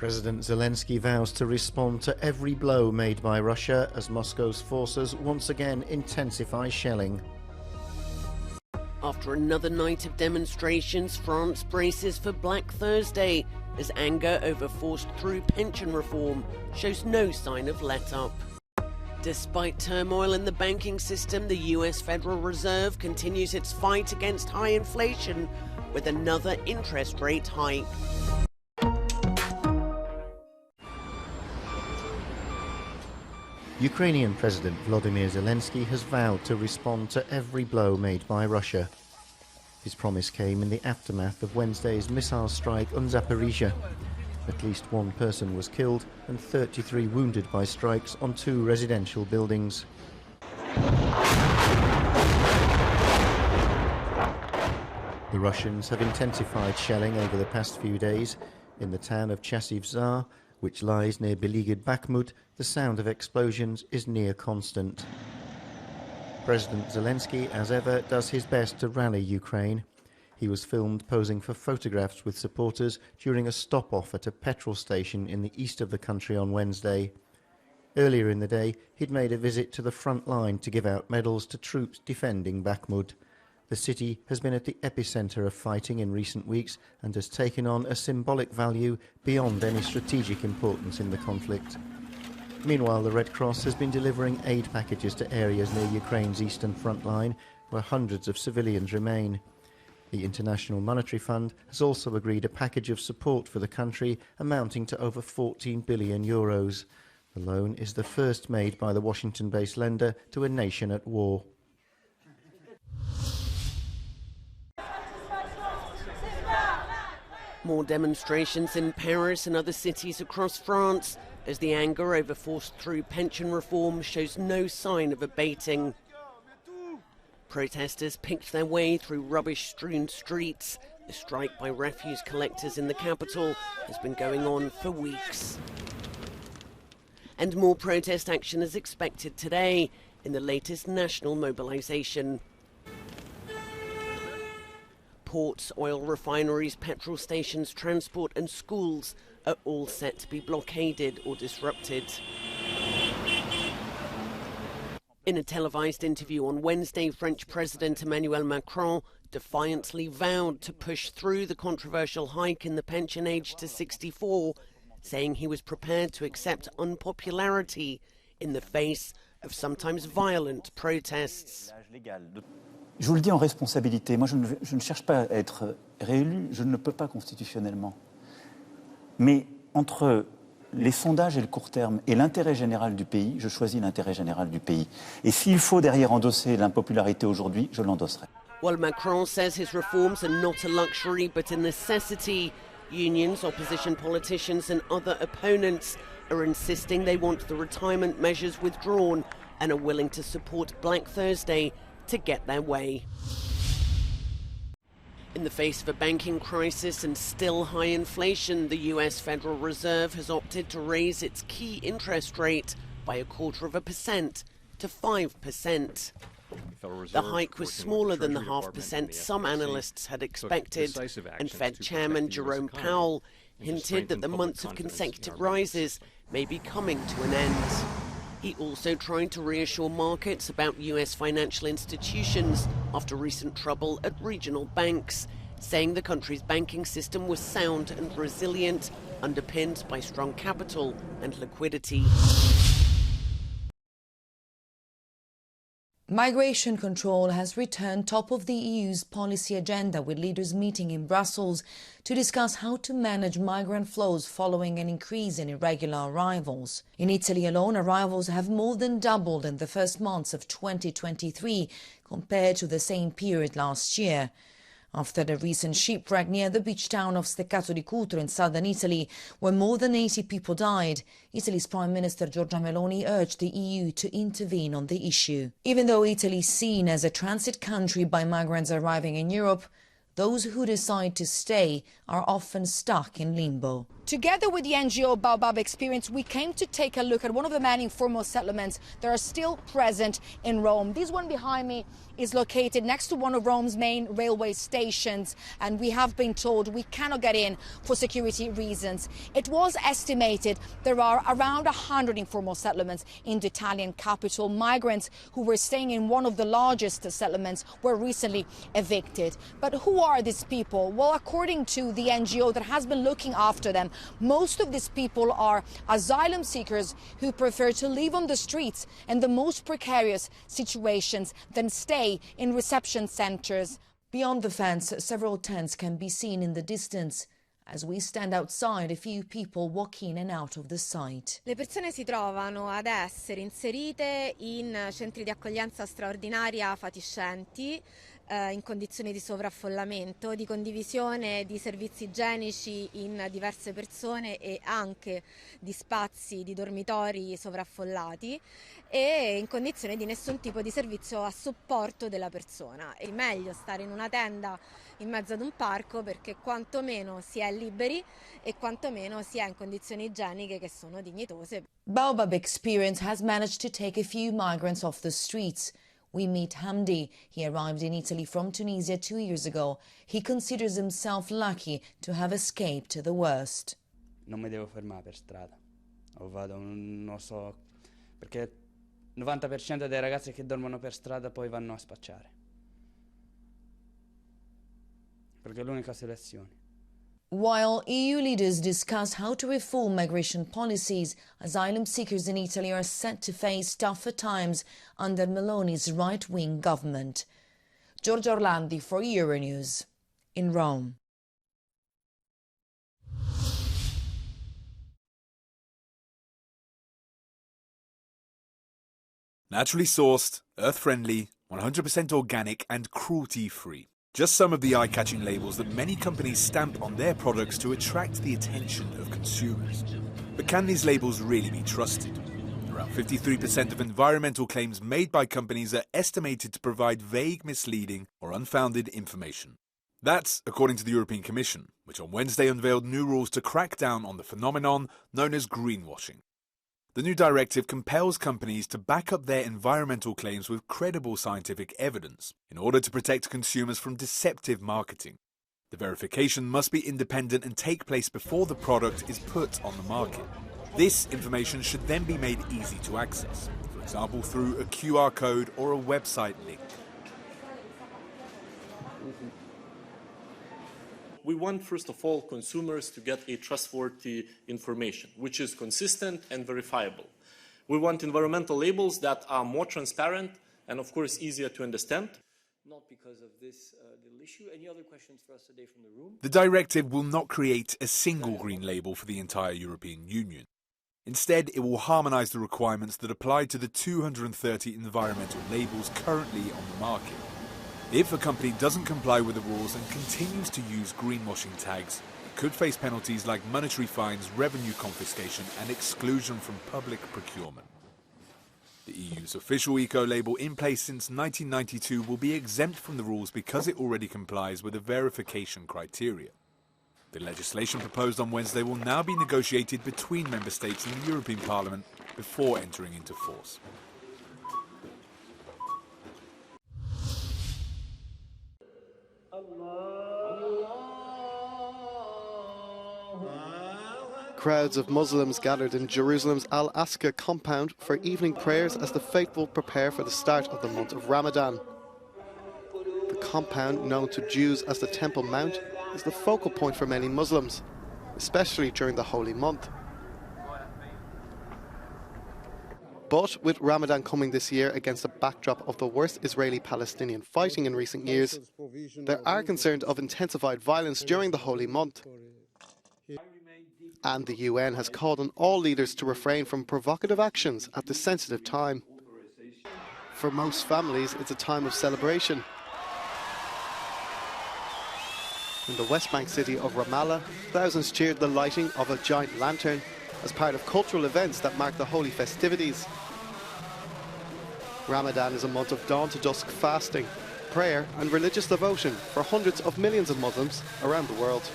President Zelensky vows to respond to every blow made by Russia as Moscow's forces once again intensify shelling. After another night of demonstrations, France braces for Black Thursday as anger over forced-through pension reform shows no sign of let-up. Despite turmoil in the banking system, the US Federal Reserve continues its fight against high inflation with another interest rate hike. Ukrainian President Volodymyr Zelensky has vowed to respond to every blow made by Russia. His promise came in the aftermath of Wednesday's missile strike on Zaporizhia. At least one person was killed and 33 wounded by strikes on 2 residential buildings. The Russians have intensified shelling over the past few days. In the town of Chasiv Zar, which lies near beleaguered Bakhmut, the sound of explosions is near constant. President Zelensky, as ever, does his best to rally Ukraine. He was filmed posing for photographs with supporters during a stop-off at a petrol station in the east of the country on Wednesday. Earlier in the day, he'd made a visit to the front line to give out medals to troops defending Bakhmut. The city has been at the epicenter of fighting in recent weeks and has taken on a symbolic value beyond any strategic importance in the conflict. Meanwhile, the Red Cross has been delivering aid packages to areas near Ukraine's eastern front line, where hundreds of civilians remain. The International Monetary Fund has also agreed a package of support for the country amounting to over 14 billion euros. The loan is the first made by the Washington-based lender to a nation at war. More demonstrations in Paris and other cities across France as the anger over forced-through pension reform shows no sign of abating. Protesters picked their way through rubbish-strewn streets. The strike by refuse collectors in the capital has been going on for weeks. And more protest action is expected today in the latest national mobilization. Ports, oil refineries, petrol stations, transport and schools are all set to be blockaded or disrupted. In a televised interview on Wednesday, French President Emmanuel Macron defiantly vowed to push through the controversial hike in the pension age to 64, saying he was prepared to accept unpopularity in the face of sometimes violent protests. Je vous le dis en responsabilité, moi je ne cherche pas à être réélu, je ne le peux pas constitutionnellement. Mais entre les sondages et le court terme et l'intérêt général du pays, je choisis l'intérêt général du pays. Et s'il faut derrière endosser l'impopularité aujourd'hui, je l'endosserai. While Macron says his reforms are not a luxury but a necessity, unions, opposition politicians and other opponents are insisting they want the retirement measures withdrawn and are willing to support Black Thursday to get their way. In the face of a banking crisis and still high inflation, the US Federal Reserve has opted to raise its key interest rate by 0.25% to 5%. The hike was smaller than the 0.5% some analysts had expected, and Fed Chairman Jerome Powell hinted that the months of consecutive rises may be coming to an end. He also tried to reassure markets about US financial institutions after recent trouble at regional banks, saying the country's banking system was sound and resilient, underpinned by strong capital and liquidity. Migration control has returned top of the EU's policy agenda, with leaders meeting in Brussels to discuss how to manage migrant flows following an increase in irregular arrivals. In Italy alone, arrivals have more than doubled in the first months of 2023 compared to the same period last year. After the recent shipwreck near the beach town of Steccato di Cutro in southern Italy, where more than 80 people died, Italy's Prime Minister Giorgia Meloni urged the EU to intervene on the issue. Even though Italy is seen as a transit country by migrants arriving in Europe, those who decide to stay are often stuck in limbo. Together with the NGO Baobab Experience, we came to take a look at one of the many informal settlements that are still present in Rome. This one behind me is located next to one of Rome's main railway stations, and we have been told we cannot get in for security reasons. It was estimated there are around 100 informal settlements in the Italian capital. Migrants who were staying in one of the largest settlements were recently evicted. But who are these people? Well, according to the NGO that has been looking after them, most of these people are asylum seekers who prefer to live on the streets in the most precarious situations than stay in reception centres. Beyond the fence, several tents can be seen in the distance. As we stand outside, a few people walk in and out of the site. Le persone si trovano ad essere inserite in centri di accoglienza straordinaria fatiscenti, in condizioni di sovraffollamento, di condivisione di servizi igienici in diverse persone e anche di spazi di dormitori sovraffollati e in condizione di nessun tipo di servizio a supporto della persona. È meglio stare in una tenda in mezzo ad un parco perché quantomeno si è liberi e quantomeno si è in condizioni igieniche che sono dignitose. Baobab Experience has managed to take a few migrants off the streets. We meet Hamdi. He arrived in Italy from Tunisia 2 years ago. He considers himself lucky to have escaped the worst. Non mi devo fermare per strada. O vado, non so, perché il 90% dei ragazzi che dormono per strada poi vanno a spacciare. Perché è l'unica selezione. While EU leaders discuss how to reform migration policies, asylum seekers in Italy are set to face tougher times under Meloni's right-wing government. Giorgio Orlandi for Euronews in Rome. Naturally sourced, earth-friendly, 100% organic and cruelty-free. Just some of the eye-catching labels that many companies stamp on their products to attract the attention of consumers. But can these labels really be trusted? Around 53% of environmental claims made by companies are estimated to provide vague, misleading or unfounded information. That's according to the European Commission, which on Wednesday unveiled new rules to crack down on the phenomenon known as greenwashing. The new directive compels companies to back up their environmental claims with credible scientific evidence in order to protect consumers from deceptive marketing. The verification must be independent and take place before the product is put on the market. This information should then be made easy to access, for example through a QR code or a website link. We want, first of all, consumers to get a trustworthy information, which is consistent and verifiable. We want environmental labels that are more transparent and, of course, easier to understand. Not because of this little issue. Any other questions for us today from the room? The directive will not create a single green label for the entire European Union. Instead, it will harmonise the requirements that apply to the 230 environmental labels currently on the market. If a company doesn't comply with the rules and continues to use greenwashing tags, it could face penalties like monetary fines, revenue confiscation and exclusion from public procurement. The EU's official eco-label in place since 1992 will be exempt from the rules because it already complies with the verification criteria. The legislation proposed on Wednesday will now be negotiated between Member States and the European Parliament before entering into force. Crowds of Muslims gathered in Jerusalem's Al-Aqsa compound for evening prayers as the faithful prepare for the start of the month of Ramadan. The compound, known to Jews as the Temple Mount, is the focal point for many Muslims, especially during the holy month. But with Ramadan coming this year against a backdrop of the worst Israeli-Palestinian fighting in recent years, there are concerns of intensified violence during the holy month. And the UN has called on all leaders to refrain from provocative actions at this sensitive time. For most families, it's a time of celebration. In the West Bank city of Ramallah, thousands cheered the lighting of a giant lantern as part of cultural events that mark the holy festivities. Ramadan is a month of dawn to dusk fasting, prayer and religious devotion for hundreds of millions of Muslims around the world.